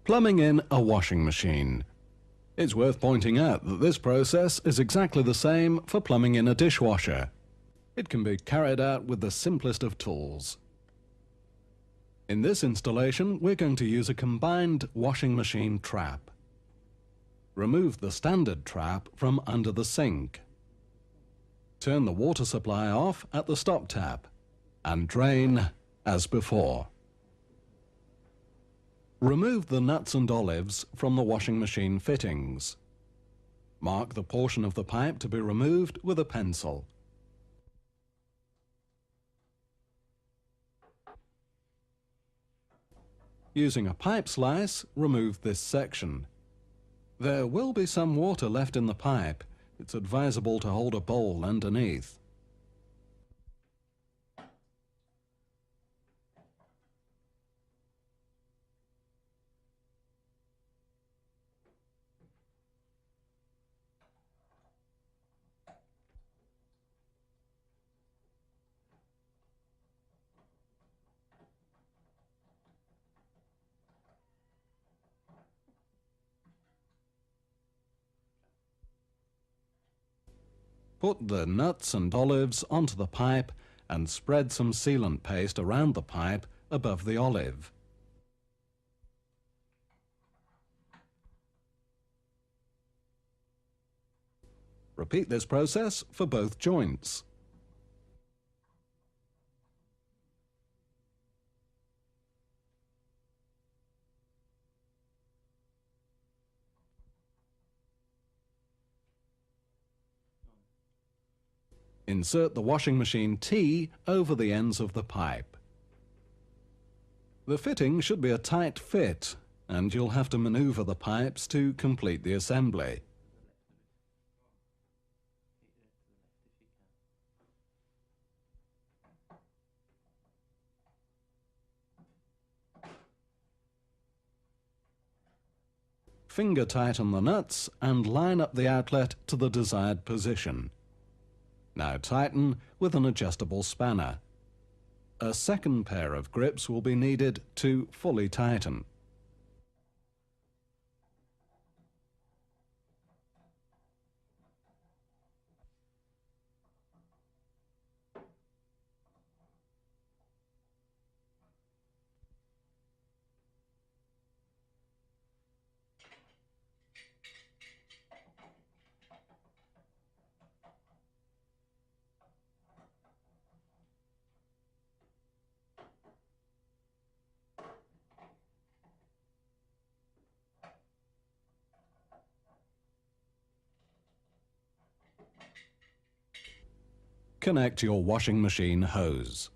Plumbing in a washing machine. It's worth pointing out that this process is exactly the same for plumbing in a dishwasher. It can be carried out with the simplest of tools. In this installation, we're going to use a combined washing machine trap. Remove the standard trap from under the sink. Turn the water supply off at the stop tap and drain as before. Remove the nuts and olives from the washing machine fittings. Mark the portion of the pipe to be removed with a pencil. Using a pipe slice, remove this section. There will be some water left in the pipe. It's advisable to hold a bowl underneath. Put the nuts and olives onto the pipe and spread some sealant paste around the pipe above the olive. Repeat this process for both joints. Insert the washing machine T over the ends of the pipe. The fitting should be a tight fit, and you'll have to maneuver the pipes to complete the assembly. Finger tighten the nuts and line up the outlet to the desired position. Now tighten with an adjustable spanner. A second pair of grips will be needed to fully tighten. Connect your washing machine hose.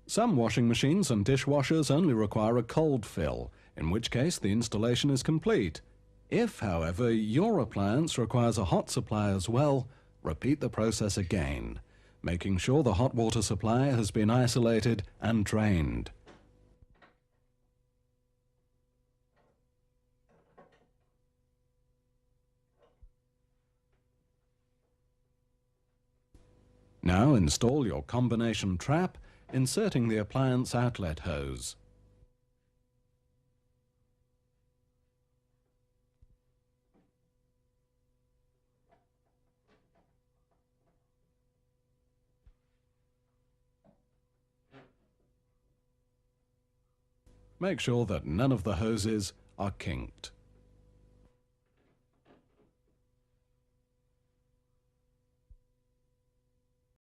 Some washing machines and dishwashers only require a cold fill, in which case the installation is complete. If, however, your appliance requires a hot supply as well, repeat the process again, making sure the hot water supply has been isolated and drained. Now install your combination trap, inserting the appliance outlet hose. Make sure that none of the hoses are kinked.